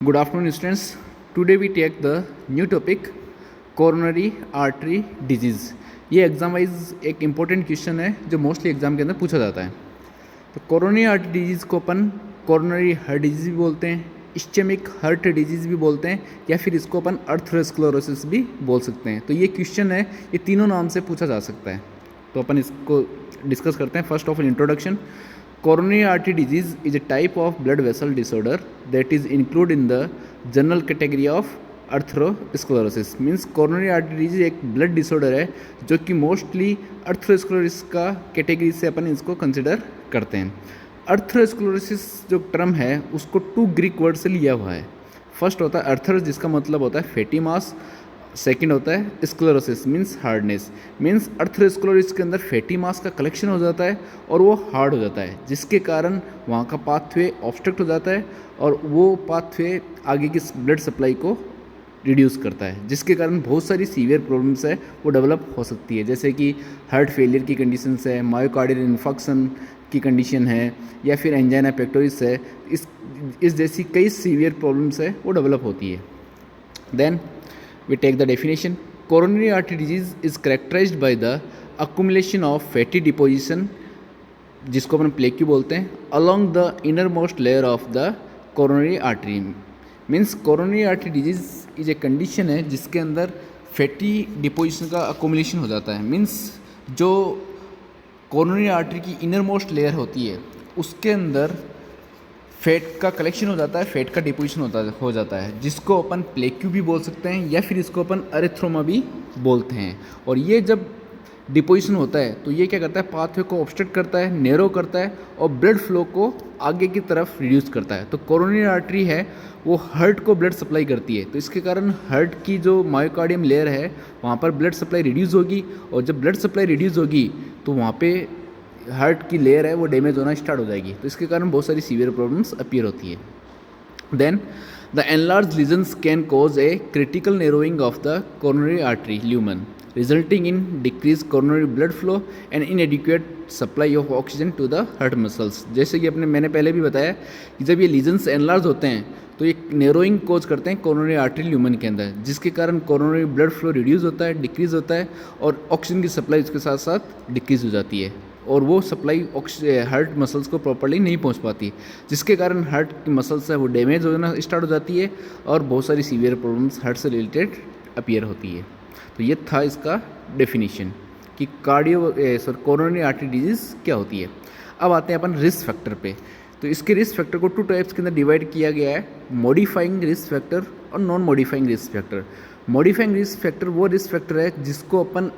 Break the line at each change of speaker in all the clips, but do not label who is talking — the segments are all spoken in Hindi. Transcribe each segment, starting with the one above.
Good afternoon, students. Today we take the new topic coronary artery disease. ये एग्जाम वाइज एक इम्पोर्टेंट क्वेश्चन है जो मोस्टली एग्जाम के अंदर पूछा जाता है. तो कोरोनरी आर्टरी डिजीज़ को अपन कोरोनरी हार्ट डिजीज़ भी बोलते हैं, इस्चेमिक हार्ट डिजीज़ भी बोलते हैं, या फिर इसको अपन अर्थरोस्क्लेरोसिस भी बोल सकते हैं. तो ये क्वेश्चन है, ये तीनों नाम से पूछा जा सकता है. तो अपन इसको डिस्कस करते हैं. First of all introduction. Coronary artery disease is a type of blood vessel disorder that is included in the general category of atherosclerosis. Means coronary artery disease एक ब्लड डिसऑर्डर है जो कि मोस्टली अर्थरोस्क्लेरोसिस का कैटेगरी से अपन इसको कंसिडर करते हैं. अर्थरोस्क्लेरोसिस जो टर्म है उसको 2 ग्रीक वर्ड से लिया हुआ है. फर्स्ट होता है अर्थर, जिसका मतलब होता है फैटी मास. सेकेंड होता है स्क्लेरोसिस मीन्स हार्डनेस. मीन्स अर्थरोस्क्लेरोसिस के अंदर फैटी मास का कलेक्शन हो जाता है और वो हार्ड हो जाता है, जिसके कारण वहाँ का पाथवे ऑब्स्ट्रक्ट हो जाता है और वो पाथवे आगे की ब्लड सप्लाई को रिड्यूस करता है, जिसके कारण बहुत सारी सीवियर प्रॉब्लम्स है वो डेवलप हो सकती है, जैसे कि हार्ट फेलियर की कंडीशंस है, मायोकार्डियल इन्फेक्शन की कंडीशन है, या फिर एंजाइना पेक्टोरिस है. इस जैसी कई सीवियर प्रॉब्लम्स है वो डेवलप होती है. Then we take the definition. Coronary artery disease is characterized by the accumulation of fatty deposition, जिसको अपन प्लेक्यू बोलते हैं, along the innermost layer of the coronary artery. Means coronary artery disease is a condition है जिसके अंदर फैटी डिपोजिशन का accumulation हो जाता है. मीन्स जो coronary artery की innermost layer होती है उसके अंदर फैट का कलेक्शन हो जाता है, फैट का डिपोजिशन हो जाता है, जिसको अपन प्लेक्यू भी बोल सकते हैं या फिर इसको अपन अरेथ्रोमा भी बोलते हैं. और ये जब डिपोजिशन होता है तो ये क्या करता है, पाथवे को ऑब्स्ट्रक्ट करता है, नैरो करता है और ब्लड फ्लो को आगे की तरफ रिड्यूस करता है. तो कोरोनरी आर्टरी है वो हार्ट को ब्लड सप्लाई करती है, तो इसके कारण हार्ट की जो मायोकार्डियम लेयर है वहाँ पर ब्लड सप्लाई रिड्यूस होगी, और जब ब्लड सप्लाई रिड्यूस होगी तो वहाँ पे हार्ट की लेयर है वो डैमेज होना स्टार्ट हो जाएगी. तो इसके कारण बहुत सारी सीवियर प्रॉब्लम्स अपीयर होती है. Then the enlarge lesions can cause a critical narrowing of the coronary artery lumen, resulting in decrease coronary blood flow and inadequate supply of oxygen to the heart muscles. जैसे कि मैंने पहले भी बताया कि जब ये लीजन्स एनलार्ज होते हैं तो ये नैरोइंग कोज करते हैं कोरोनरी आर्टरी ल्यूमन के अंदर, जिसके कारण कोरोनरी ब्लड फ्लो रिड्यूस होता है, डिक्रीज होता है, और ऑक्सीजन की सप्लाई उसके साथ साथ डिक्रीज हो जाती है, और वो सप्लाई हार्ट मसल्स को प्रॉपर्ली नहीं पहुंच पाती, जिसके कारण हार्ट की मसल्स है वो डैमेज होना स्टार्ट हो जाती है और बहुत सारी सीवियर प्रॉब्लम्स हार्ट से रिलेटेड अपीयर होती है. तो ये था इसका डेफिनेशन कि कोरोनरी आर्टरी डिजीज़ क्या होती है. अब आते हैं अपन रिस्क फैक्टर पे. तो इसके रिस्क फैक्टर को 2 टाइप्स के अंदर डिवाइड किया गया है, मॉडिफाइंग रिस्क फैक्टर और non modifying risk factor. Modifying risk factor वो रिस्क फैक्टर है जिसको अपन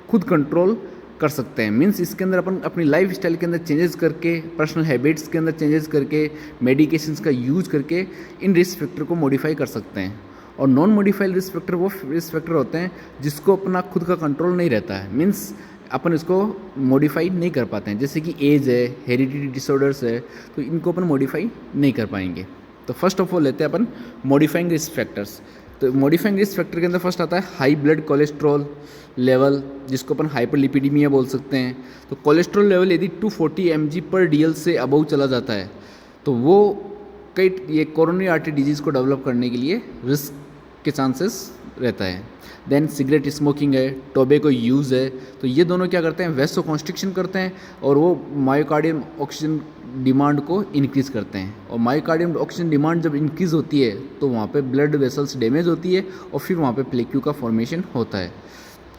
खुद कंट्रोल कर सकते हैं. मीन्स इसके अंदर अपन अपनी लाइफ स्टाइल के अंदर चेंजेस करके, पर्सनल हैबिट्स के अंदर चेंजेस करके, मेडिकेशंस का यूज करके इन रिस्क फैक्टर को मॉडिफाई कर सकते हैं. और नॉन मॉडिफाइड रिस्क फैक्टर वो रिस्क फैक्टर होते हैं जिसको अपना खुद का कंट्रोल नहीं रहता है. मीन्स अपन इसको मॉडिफाई नहीं कर पाते हैं, जैसे कि एज है, हेरिडिटी डिसऑर्डर्स है, तो इनको अपन मॉडिफाई नहीं कर पाएंगे. तो फर्स्ट ऑफ ऑल लेते हैं अपन मॉडिफाइंग रिस्क फैक्टर्स. तो मॉडिफाइंग रिस्क फैक्टर के अंदर फर्स्ट आता है हाई ब्लड कोलेस्ट्रॉल लेवल, जिसको अपन हाइपरलिपिडीमिया बोल सकते हैं. तो कोलेस्ट्रॉल लेवल यदि 240 mg/dl से अबव चला जाता है तो वो ये कोरोनरी आर्टरी डिजीज़ को डेवलप करने के लिए रिस्क के चांसेस रहता है. देन सिगरेट स्मोकिंग है, टोबैको यूज़ है, तो ये दोनों क्या करते हैं, वैसो कॉन्स्ट्रिक्शन करते हैं और वो मायोकार्डियम ऑक्सीजन डिमांड को इंक्रीज़ करते हैं. और मायोकार्डियम ऑक्सीजन डिमांड जब इंक्रीज़ होती है तो वहाँ पे ब्लड वेसल्स डैमेज होती है और फिर वहाँ पे प्लेक्यू का फॉर्मेशन होता है.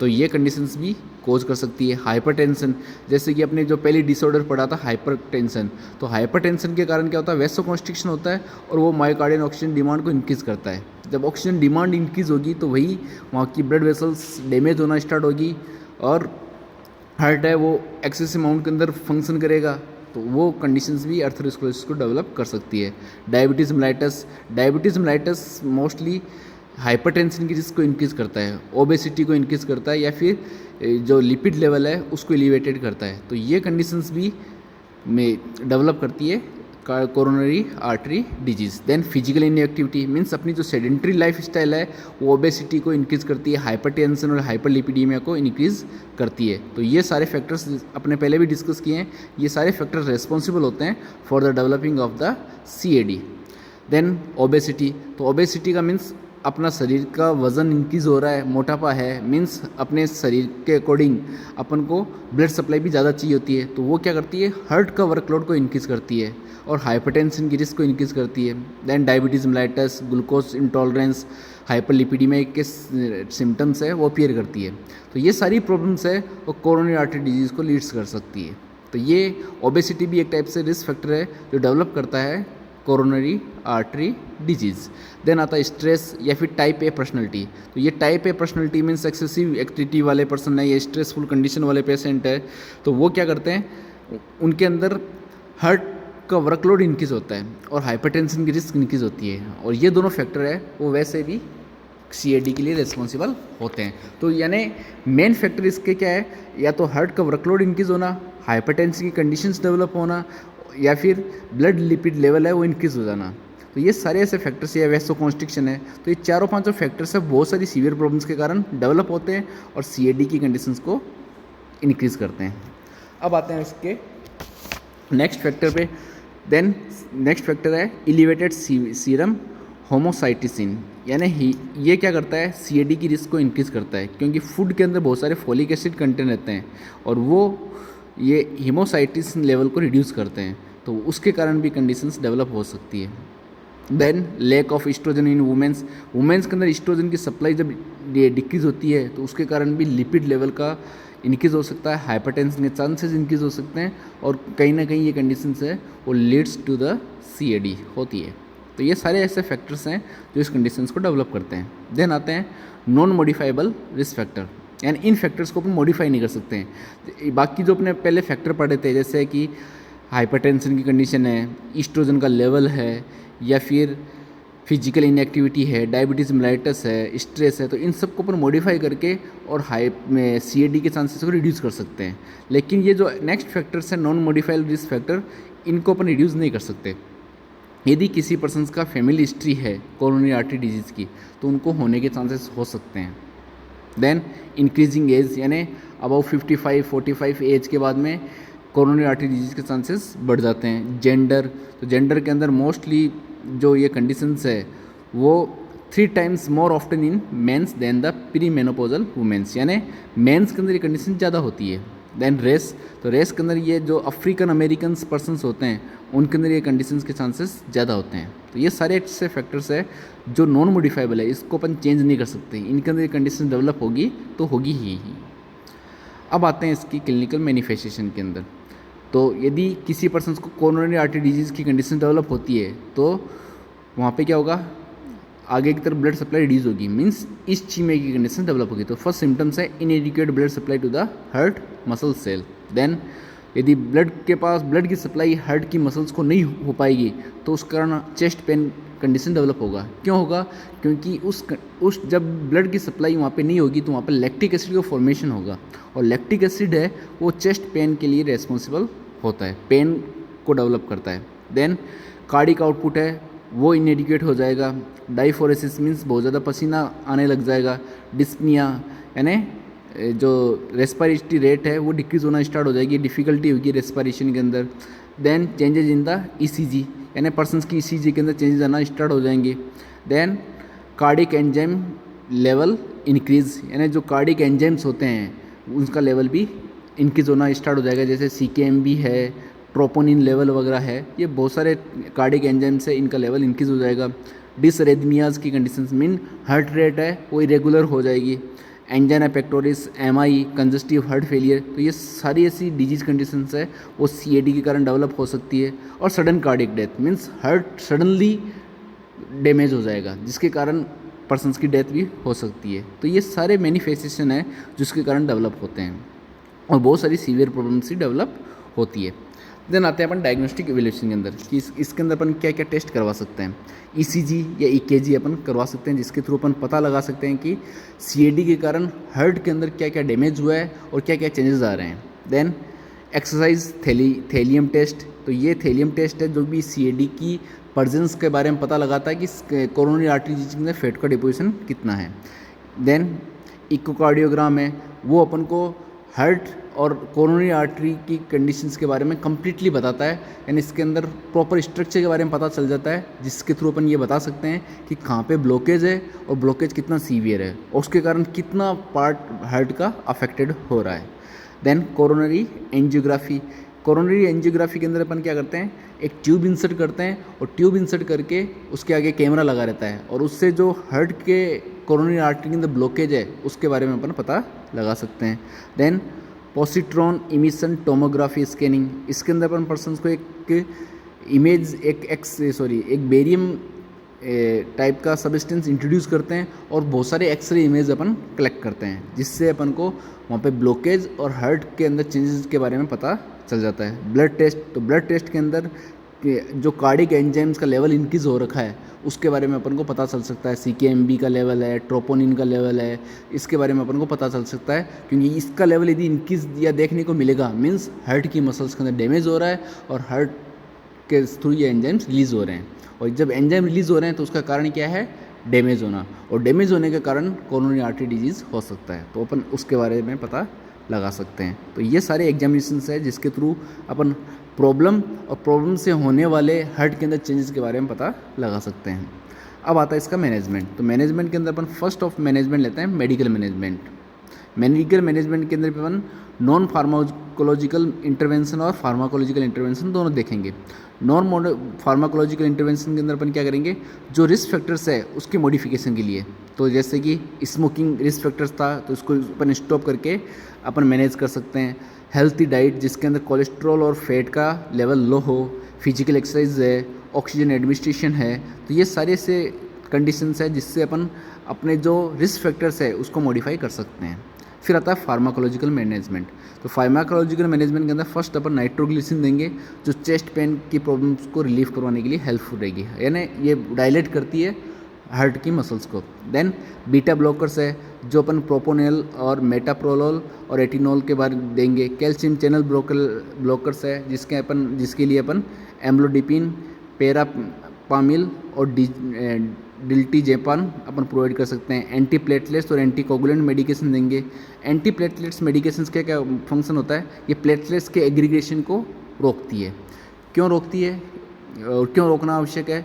तो ये कंडीशंस भी कोज कर सकती है. हाइपरटेंशन, जैसे कि अपने जो पहले डिसऑर्डर पढ़ा था हाइपरटेंशन, तो हाइपरटेंशन के कारण क्या होता है, वैसो कॉन्स्ट्रिक्शन होता है और वो मायोकार्डियन ऑक्सीजन डिमांड को इंक्रीज़ करता है. जब ऑक्सीजन डिमांड इंक्रीज़ होगी तो वही वहाँ की ब्लड वेसल्स डैमेज होना स्टार्ट होगी और हार्ट है वो एक्सेस अमाउंट के अंदर फंक्शन करेगा, तो वो कंडीशंस भी अर्थरोस्क्लेरोसिस को डेवलप कर सकती है. डायबिटीज़ मेलाइटस मोस्टली हाइपरटेंशन की रिस्क को इंक्रीज़ करता है, ओबेसिटी को इंक्रीज़ करता है, या फिर जो लिपिड लेवल है उसको एलिवेटेड करता है. तो ये कंडीशंस भी में डेवलप करती है coronary artery disease. Then physical inactivity means अपनी जो सेडेंट्री लाइफ स्टाइल है वो ओबेसिटी को इंक्रीज़ करती है, हाइपरटेंशन और हाइपरलिपिडीमिया को इंक्रीज़ करती है. तो ये सारे फैक्टर्स अपने पहले भी डिस्कस किए हैं, ये सारे फैक्टर्स रेस्पॉन्सिबल होते हैं for the developing of the CAD. Then obesity, तो ओबेसिटी का मीन्स अपना शरीर का वज़न इंक्रीज़ हो रहा है, मोटापा है, मीन्स अपने शरीर के अकॉर्डिंग अपन को ब्लड सप्लाई भी ज़्यादा चाहिए होती है, तो वो क्या करती है, हार्ट का वर्कलोड को इंक्रीज़ करती है और हाइपरटेंशन की रिस्क को इंक्रीज़ करती है। Then diabetes mellitus, glucose intolerance, hyperlipidemia के सिम्टम्स है वो अपीयर करती है। तो ये सारी प्रॉब्लम्स है वो कोरोनरी आर्टरी डिजीज़ को लीड्स कर सकती है। तो ये ओबेसिटी भी एक टाइप से रिस्क फैक्टर है जो डेवलप करता है कोरोनरी आर्टरी डिजीज़। देन आता है स्ट्रेस या फिर टाइप ए पर्सनैलिटी। तो ये type A personality means excessive activity वाले पर्सन है या स्ट्रेसफुल कंडीशन वाले पेशेंट है, तो वो क्या करते हैं, उनके अंदर हार्ट का वर्कलोड इंक्रीज होता है और हाइपरटेंशन की रिस्क इंक्रीज होती है, और ये दोनों फैक्टर है वो वैसे भी CAD के लिए रिस्पॉन्सिबल होते हैं। तो यानी मेन फैक्टर इसके क्या है, या तो हार्ट का वर्कलोड इंक्रीज होना, हाइपरटेंशन की कंडीशंस डेवलप होना, या फिर ब्लड लिपिड लेवल है वो इंक्रीज हो जाना। तो ये सारे ऐसे फैक्टर्स या वैसो कॉन्स्ट्रिक्शन है, तो ये चारों पांचों फैक्टर्स है बहुत सारी सीवियर प्रॉब्लम्स के कारण डेवलप होते हैं और CAD की कंडीशंस को इंक्रीज करते हैं। अब आते हैं इसके नेक्स्ट फैक्टर पे। देन नेक्स्ट फैक्टर है एलिवेटेड सीरम होमोसाइटिसिन, यानी ये क्या करता है, CAD की रिस्क को इंक्रीज करता है, क्योंकि फूड के अंदर बहुत सारे फॉलिक एसिड कंटेंट रहते हैं और वो ये हीमोसाइटिसिन लेवल को रिड्यूस करते हैं, तो उसके कारण भी कंडीशंस डेवलप हो सकती है। Then lack of estrogen in womens, womens के अंदर ईस्ट्रोजन की सप्लाई जब डिक्रीज होती है तो उसके कारण भी लिपिड लेवल का इंक्रीज हो सकता है, हाइपरटेंशन के चांसेस इंक्रीज हो सकते हैं, और कहीं ना कहीं ये कंडीशंस है वो लीड्स टू द CAD होती है। तो ये सारे ऐसे फैक्टर्स हैं जो इस कंडीशंस को डेवलप करते हैं। देन आते हैं नॉन मॉडिफाइबल रिस्क फैक्टर, यानी इन फैक्टर्स को अपन मॉडिफाई नहीं कर सकते हैं। बाकी जो अपने पहले फैक्टर पढ़े थे, जैसे कि हाइपरटेंशन की कंडीशन है, ईस्ट्रोजन का लेवल है, या फिर फिजिकल इनएक्टिविटी है, डायबिटीज़ मेलाइटस है, स्ट्रेस है, तो इन सब को अपन मॉडिफाई करके और CAD के चांसेस को रिड्यूस कर सकते हैं। लेकिन ये जो नेक्स्ट फैक्टर्स हैं नॉन मॉडिफाइबल रिस्क फैक्टर, इनको अपन रिड्यूस नहीं कर सकते। यदि किसी पर्सन का फैमिली हिस्ट्री है कोरोनरी आर्टरी डिजीज़ की, तो उनको होने के चांसेस हो सकते हैं। देन इंक्रीजिंग एज, यानी अबाउ 55-45 एज के बाद में कोरोनरी आर्टरी डिजीज़ के चांसेस बढ़ जाते हैं। जेंडर, तो जेंडर के अंदर मोस्टली जो ये कंडीशंस है वो 3 times more often in mens than the pre menopausal womens, यानी मेंस के अंदर ये कंडीशन ज़्यादा होती है। देन रेस, तो रेस के अंदर ये जो अफ्रीकन अमेरिकन पर्सनस होते हैं उनके अंदर ये कंडीशंस के चांसेस ज़्यादा होते हैं। तो ये सारे ऐसे फैक्टर्स है जो नॉन मॉडिफाइबल है, इसको अपन चेंज नहीं कर सकते, इनके अंदर ये कंडीशन डेवलप होगी तो होगी ही। अब आते हैं इसकी क्लिनिकल मैनिफेस्टेशन के अंदर। तो यदि किसी पर्सन को कोरोनरी आर्टरी डिजीज़ की कंडीशन डेवलप होती है तो वहाँ पे क्या होगा, आगे की तरफ ब्लड सप्लाई रिड्यूस होगी, मीन्स इस चीमे की कंडीशन डेवलप होगी। तो फर्स्ट सिम्टम्स है inadequate blood supply to the heart muscle cell. Then यदि ब्लड के पास ब्लड की सप्लाई हार्ट की मसल्स को नहीं हो पाएगी तो उस कारण चेस्ट पेन कंडीशन डेवलप होगा। क्यों होगा, क्योंकि उस जब ब्लड की सप्लाई वहाँ पे नहीं होगी तो वहाँ पे लैक्टिक एसिड का फॉर्मेशन होगा, और लैक्टिक एसिड है वो चेस्ट पेन के लिए रेस्पॉन्सिबल होता है, पेन को डेवलप करता है। देन कार्डिक आउटपुट है वो इनएडिक्वेट हो जाएगा। डाइफोरेसिस मीन्स बहुत ज़्यादा पसीना आने लग जाएगा। डिस्पनिया, यानी जो रेस्पिरेटरी रेट है वो डिक्रीज होना स्टार्ट हो जाएगी, डिफ़िकल्टी होगी रेस्पिरेशन के अंदर। Then changes in the ECG, यानी पर्सनस की ECG के अंदर चेंजेस आना स्टार्ट हो जाएंगे। Then cardiac enzyme level increase, यानी जो कार्डिक एंजाइम्स होते हैं उनका लेवल भी इंक्रीज होना स्टार्ट हो जाएगा, जैसे CKMB है, ट्रोपोनिन लेवल वगैरह है, ये बहुत सारे कार्डिक एंजाइम्स है, इनका लेवल इंक्रीज हो जाएगा। डिसरेथमियाज की कंडीशंस मीन हार्ट रेट है वो इरेगुलर हो जाएगी। Angina pectoris, MI, congestive heart failure, तो ये सारी ऐसी डिजीज़ कंडीशंस है वो CAD के कारण डेवलप हो सकती है। और sudden cardiac death means heart suddenly damage हो जाएगा जिसके कारण पर्सन्स की डेथ भी हो सकती है। तो ये सारे मैनिफेस्टेशन है जिसके कारण डेवलप होते हैं और बहुत सारी सीवियर प्रॉब्लम्स ही डेवलप होती है। देन आते हैं अपन डायग्नोस्टिक इवैल्यूएशन के अंदर कि इसके अंदर अपन क्या क्या टेस्ट करवा सकते हैं। ECG या EKG अपन करवा सकते हैं, जिसके थ्रू अपन पता लगा सकते हैं कि CAD के कारण हार्ट के अंदर क्या क्या डैमेज हुआ है और क्या क्या चेंजेस आ रहे हैं। देन एक्सरसाइज थैलियम टेस्ट, तो ये थैलियम टेस्ट है जो भी CAD की प्रेजेंस के बारे में पता लगाता है कि कोरोनरी आर्टरी डिजीज के अंदर फैट का डिपोजिशन कितना है। देन इकोकार्डियोग्राम है, वो अपन को हार्ट और कोरोनरी आर्टरी की कंडीशंस के बारे में कम्प्लीटली बताता है, यानी इसके अंदर प्रॉपर स्ट्रक्चर के बारे में पता चल जाता है, जिसके थ्रू अपन ये बता सकते हैं कि कहाँ पे ब्लॉकेज है और ब्लॉकेज कितना सीवियर है और उसके कारण कितना पार्ट हार्ट का अफेक्टेड हो रहा है। Then coronary angiography. Coronary angiography के अंदर अपन क्या करते हैं, एक ट्यूब इंसर्ट करते हैं और ट्यूब इंसर्ट करके उसके आगे कैमरा लगा रहता है और उससे जो हार्ट के कोरोनरी आर्टरी के अंदर ब्लॉकेज है उसके बारे में अपन पता लगा सकते हैं। Then positron emission tomography scanning. इसके अंदर अपन पर्सन्स को एक इमेज एक बेरियम टाइप का सब्सटेंस इंट्रोड्यूस करते हैं और बहुत सारे एक्सरे इमेज अपन कलेक्ट करते हैं, जिससे अपन को वहाँ पे ब्लॉकेज और हार्ट के अंदर चेंजेस के बारे में पता चल जाता है। ब्लड टेस्ट, तो ब्लड टेस्ट के अंदर जो कार्डिक एंजाइम्स का लेवल इंक्रीज हो रखा है उसके बारे में अपन को पता चल सकता है। CKMB का लेवल है, ट्रोपोनिन का लेवल है, इसके बारे में अपन को पता चल सकता है, क्योंकि इसका लेवल यदि इंक्रीज या देखने को मिलेगा मीन्स हार्ट की मसल्स के अंदर डैमेज हो रहा है और हार्ट के थ्रू ये एंजाइम्स रिलीज हो रहे हैं। और जब एंजाइम रिलीज हो रहे हैं तो उसका कारण क्या है, डैमेज होना, और डैमेज होने के कारण कोरोनरी आर्टरी डिजीज़ हो सकता है, तो अपन उसके बारे में पता लगा सकते हैं। तो ये सारे एग्जामिनेशंस है जिसके थ्रू अपन प्रॉब्लम और प्रॉब्लम से होने वाले हार्ट के अंदर चेंजेस के बारे में पता लगा सकते हैं। अब आता है इसका मैनेजमेंट। तो मैनेजमेंट के अंदर अपन फर्स्ट ऑफ मैनेजमेंट लेते हैं मेडिकल मैनेजमेंट। मेडिकल मैनेजमेंट के अंदर भी अपन नॉन फार्माकोलॉजिकल इंटरवेंशन और फार्माकोलॉजिकल इंटरवेंशन दोनों देखेंगे। नॉन फार्माकोलॉजिकल इंटरवेंशन के अंदर अपन क्या करेंगे, जो रिस्क फैक्टर्स है उसके मॉडिफिकेशन के लिए, तो जैसे कि स्मोकिंग रिस्क फैक्टर्स था तो उसको अपन स्टॉप करके अपन मैनेज कर सकते हैं। हेल्थी डाइट जिसके अंदर कोलेस्ट्रॉल और फैट का लेवल लो हो, फिजिकल एक्सरसाइज है, ऑक्सीजन एडमिनिस्ट्रेशन है, तो ये सारे से कंडीशंस है जिससे अपन अपने जो रिस्क फैक्टर्स है उसको मॉडिफाई कर सकते हैं। फिर आता है फार्माकोलॉजिकल मैनेजमेंट। तो फार्माकोलॉजिकल मैनेजमेंट के अंदर फर्स्ट अपन नाइट्रोग्लिसरीन देंगे जो चेस्ट पेन की प्रॉब्लम्स को रिलीफ करवाने के लिए हेल्पफुल रहेगी, यानी ये डायलेट करती है हार्ट की मसल्स को। देन बीटा ब्लॉकर्स है जो अपन प्रोपोनेल और मेटाप्रोलोल और एटिनॉल के बारे में देंगे। कैल्शियम चैनल ब्लॉकर्स है जिसके लिए अपन एम्लोडिपिन, पेरापामिल और डिल्टीजेपान अपन प्रोवाइड कर सकते हैं। एंटी प्लेटलेट्स और एंटी कोगुलेंट मेडिकेशन देंगे। एंटी प्लेटलेट्स मेडिकेशन का क्या फंक्शन होता है, ये प्लेटलेट्स के एग्रीगेशन को रोकती है। क्यों रोकती है और क्यों रोकना आवश्यक है,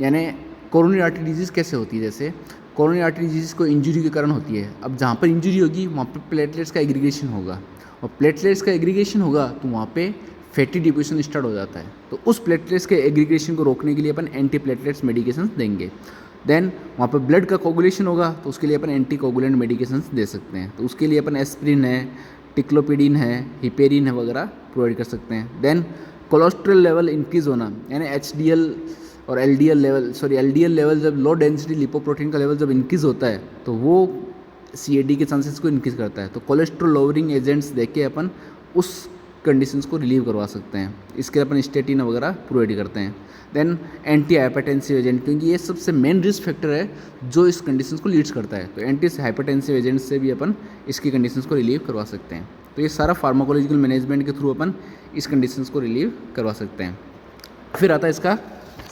यानी कोरोनरी आर्टरी डिजीज़ कैसे होती है, जैसे कोरोनरी आर्टरी डिजीज़ को इंजरी के कारण होती है। अब जहाँ पर इंजरी होगी वहाँ पर प्लेटलेट्स का एग्रीगेशन होगा और प्लेटलेट्स का एग्रीगेशन होगा तो वहाँ पे फैटी डिपोजिशन स्टार्ट हो जाता है, तो उस प्लेटलेट्स के एग्रीगेशन को रोकने के लिए अपन एंटी प्लेटलेट्स मेडिकेशन देंगे। देन वहाँ पर ब्लड का कोगुलेशन होगा तो उसके लिए अपन एंटी कोगुलेंट मेडिकेशन दे सकते हैं, तो उसके लिए अपन एस्प्रिन है, टिक्लोपिडिन है, हिपेरिन है वगैरह प्रोवाइड कर सकते हैं। देन कोलेस्ट्रॉल लेवल इंक्रीज़ होना, यानी HDL और LDL लेवल जब लो डेंसिटी लिपोप्रोटीन का लेवल जब इंक्रीज़ होता है तो वो CAD के चांसेस को इंक्रीज़ करता है, तो कोलेस्ट्रॉल लोअरिंग एजेंट्स देके अपन उस कंडीशंस को रिलीव करवा सकते हैं। इसके अपन स्टेटिन वगैरह प्रोवाइड करते हैं। देन एंटी हाइपरटेंसिव एजेंट, क्योंकि ये सबसे मेन रिस्क फैक्टर है जो इस कंडीशंस को लीड्स करता है, तो एंटी हाइपरटेंसिव एजेंट से भी अपन इसकी कंडीशंस को रिलीव करवा सकते हैं। तो ये सारा फार्माकोलॉजिकल मैनेजमेंट के थ्रू अपन इस कंडीशंस को रिलीव करवा सकते हैं। फिर आता है इसका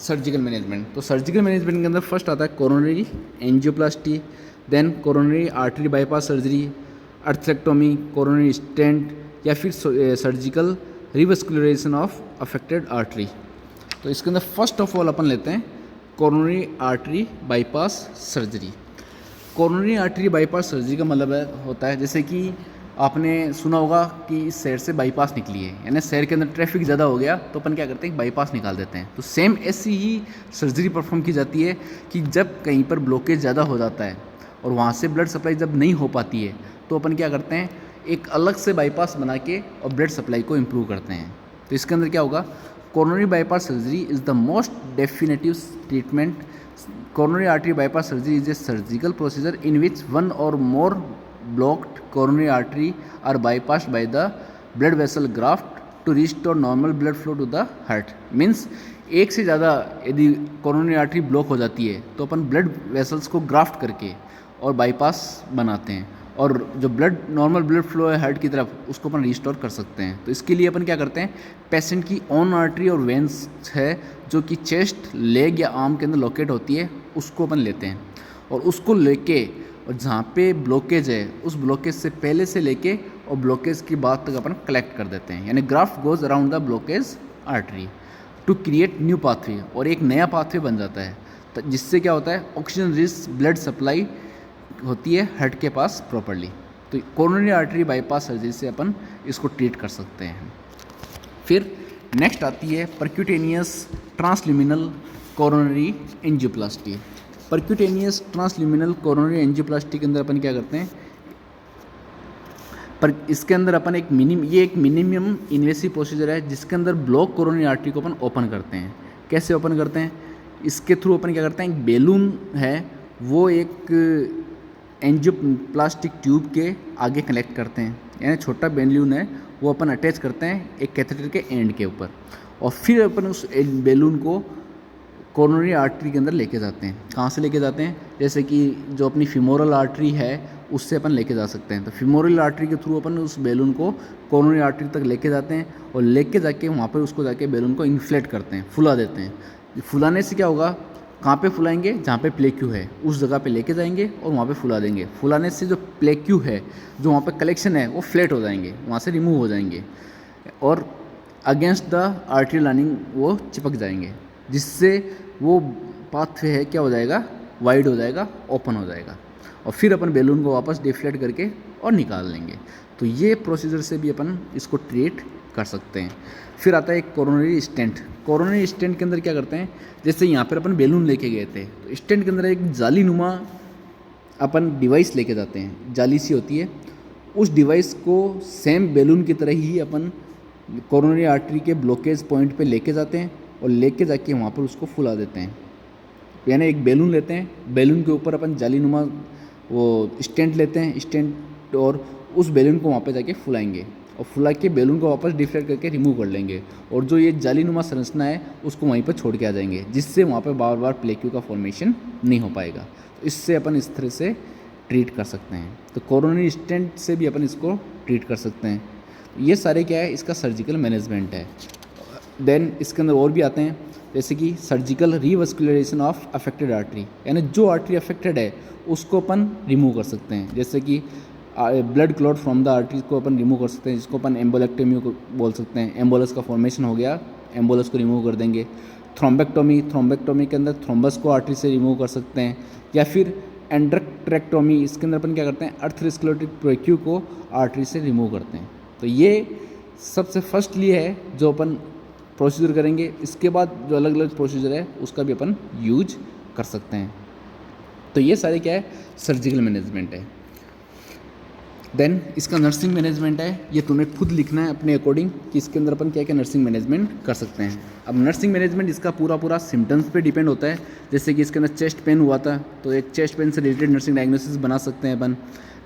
सर्जिकल मैनेजमेंट। तो सर्जिकल मैनेजमेंट के अंदर फर्स्ट आता है coronary angioplasty, then coronary artery bypass surgery, atherectomy, coronary stent या फिर surgical revascularisation of affected artery. तो इसके अंदर फर्स्ट ऑफ ऑल अपन लेते हैं coronary artery bypass surgery. Coronary artery bypass surgery का मतलब होता है जैसे कि आपने सुना होगा कि इस शहर से बाईपास निकली है, यानी शहर के अंदर ट्रैफिक ज़्यादा हो गया तो अपन क्या करते हैं, बाईपास निकाल देते हैं। तो सेम ऐसी ही सर्जरी परफॉर्म की जाती है कि जब कहीं पर ब्लॉकेज ज़्यादा हो जाता है और वहाँ से ब्लड सप्लाई जब नहीं हो पाती है तो अपन क्या करते हैं, एक अलग से बाईपास बना के और ब्लड सप्लाई को इम्प्रूव करते हैं। तो इसके अंदर क्या होगा, coronary bypass surgery is the most definitive treatment. Coronary artery bypass surgery is a surgical procedure in which one और मोर blocked coronary artery are bypassed by the blood vessel graft to restore normal blood flow to the heart। Means एक से ज़्यादा यदि कोरोनरी आर्टरी ब्लॉक हो जाती है तो अपन ब्लड वेसल्स को ग्राफ्ट करके और बाईपास बनाते हैं और जो नॉर्मल ब्लड फ्लो है हार्ट की तरफ उसको अपन रिस्टोर कर सकते हैं। तो इसके लिए अपन क्या करते हैं, पेशेंट की ओन आर्टरी और वेंस है जो कि चेस्ट, लेग या आर्म के अंदर लोकेट होती है उसको अपन लेते हैं और उसको लेके और जहाँ पे ब्लॉकेज है उस ब्लॉकेज से पहले से लेके और ब्लॉकेज की बात तक अपन कलेक्ट कर देते हैं, यानी graft goes around the blockage artery to create new pathway, और एक नया पाथवे बन जाता है, तो जिससे क्या होता है ऑक्सीजन रिच ब्लड सप्लाई होती है हार्ट के पास प्रॉपरली। तो कोरोनरी आर्टरी बाईपास सर्जरी से अपन इसको ट्रीट कर सकते हैं। फिर नेक्स्ट आती है percutaneous transluminal coronary angioplasty. Percutaneous transluminal coronary angioplasty के अंदर अपन क्या करते हैं, पर इसके अंदर अपन एक मिनिमम इन्वेसिव प्रोसीजर है जिसके अंदर ब्लॉक कोरोनरी आर्टरी को अपन ओपन करते हैं। कैसे ओपन करते हैं, इसके थ्रू अपन क्या करते हैं, एक बेलून है वो एक एंजियोप्लास्टिक ट्यूब के आगे कनेक्ट करते हैं, यानी छोटा बेलून है वो अपन अटैच करते हैं एक कैथेटर के एंड के ऊपर, और फिर अपन उस बेलून को कोरोनरी आर्टरी के अंदर लेके जाते हैं। कहाँ से लेके जाते हैं, जैसे कि जो अपनी फीमोरल आर्टरी है उससे अपन लेके जा सकते हैं। तो फीमोरल आर्टरी के थ्रू अपन उस बेलून को कोरोनरी आर्टरी तक लेके जाते हैं, और लेके जाके वहाँ पर उसको जाके बेलून को इन्फ्लेट करते हैं, फुला देते हैं। फुलाने से क्या होगा, कहाँ पे फुलाएंगे, जहाँ पे प्लेक्यू है उस जगह पे लेके जाएंगे और वहाँ पे फुला देंगे। फुलाने से जो प्लेक्यू है, जो वहाँ पे कलेक्शन है, वो फ्लैट हो जाएंगे, वहाँ से रिमूव हो जाएंगे और अगेंस्ट द आर्टरी लाइनिंग वो चिपक जाएंगे, जिससे वो पाथवे है क्या हो जाएगा, वाइड हो जाएगा, ओपन हो जाएगा, और फिर अपन बेलून को वापस डिफ्लेट करके और निकाल लेंगे। तो ये प्रोसीजर से भी अपन इसको ट्रीट कर सकते हैं। फिर आता है एक कोरोनरी स्टेंट। कोरोनरी स्टेंट के अंदर क्या करते हैं, जैसे यहाँ पर अपन बेलून लेके गए थे, तो स्टेंट के अंदर एक जाली नुमा अपन डिवाइस लेके जाते हैं, जाली सी होती है, उस डिवाइस को सेम बेलून की तरह ही अपन कोरोनरी आर्टरी के ब्लॉकेज पॉइंट पे लेके जाते हैं और लेके जाके वहाँ पर उसको फुला देते हैं। यानी एक बेलून लेते हैं, बेलून के ऊपर अपन जाली नुमा वो स्टेंट लेते हैं, स्टेंट, और उस बेलून को वहाँ पे जाके फुलाएंगे और फुला के बेलून को वापस डिफ्लेक्ट करके रिमूव कर लेंगे, और जो ये जालीनुमा संरचना है उसको वहीं पर छोड़ के आ जाएंगे, जिससे वहाँ पे बार बार प्लेक्यू का फॉर्मेशन नहीं हो पाएगा। तो इससे अपन इस तरह से ट्रीट कर सकते हैं। तो कोरोनरी स्टेंट से भी अपन इसको ट्रीट कर सकते हैं। ये सारे क्या है, इसका सर्जिकल मैनेजमेंट है। देन इसके अंदर और भी आते हैं, जैसे कि surgical revascularisation of affected artery, यानी जो आर्टरी अफेक्टेड है उसको अपन रिमूव कर सकते हैं। जैसे कि blood clot from the arteries को अपन रिमूव कर सकते हैं, जिसको अपन एम्बोलेक्टमी को बोल सकते हैं। एम्बोलस का फॉर्मेशन हो गया, एम्बोलस को रिमूव कर देंगे। थ्रोम्बेक्टोमी के अंदर थ्रोम्बस को आर्टरी से रिमूव कर सकते हैं, या फिर एंड्रेक्ट्रेक्टोमी, इसके अंदर अपन क्या करते हैं, अर्थरोस्क्लेरोटिक प्लेक्यू को आर्टरी से रिमूव करते हैं। तो ये सबसे फर्स्टली है जो अपन प्रोसीजर करेंगे। इसके बाद जो अलग अलग प्रोसीजर है उसका भी अपन यूज कर सकते हैं। तो ये सारे क्या है, सर्जिकल मैनेजमेंट है। देन इसका नर्सिंग मैनेजमेंट है, ये तुम्हें खुद लिखना है अपने अकॉर्डिंग कि इसके अंदर अपन क्या क्या नर्सिंग मैनेजमेंट कर सकते हैं। अब नर्सिंग मैनेजमेंट इसका पूरा सिम्टम्स पे डिपेंड होता है। जैसे कि इसके अंदर चेस्ट पेन हुआ था तो एक चेस्ट पेन से रिलेटेड नर्सिंग डायग्नोसिस बना सकते हैं अपन।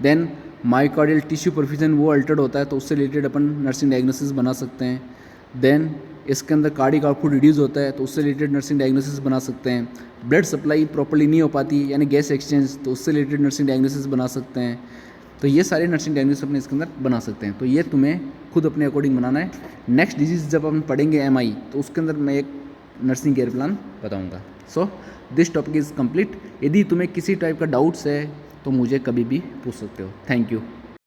देन मायोकार्डियल टिश्यू परफ्यूजन वो अल्टर्ड होता है तो उससे रिलेटेड अपन नर्सिंग डायग्नोसिस बना सकते हैं। देन इसके अंदर कार्डिक आउटपुट रिड्यूस होता है तो उससे रिलेटेड नर्सिंग डायग्नोसिस बना सकते हैं। ब्लड सप्लाई प्रॉपर्ली नहीं हो पाती यानी गैस एक्सचेंज, तो उससे रिलेटेड नर्सिंग डायग्नोसिस बना सकते हैं। तो ये सारे नर्सिंग डायग्नोसिस अपने इसके अंदर बना सकते हैं। तो ये तुम्हें खुद अपने अकॉर्डिंग बनाना है। नेक्स्ट डिजीज़ जब हम पढ़ेंगे MI तो उसके अंदर मैं एक नर्सिंग केयर प्लान बताऊंगा। So this topic is complete. यदि तुम्हें किसी टाइप का डाउट्स है तो मुझे कभी भी पूछ सकते हो। Thank you.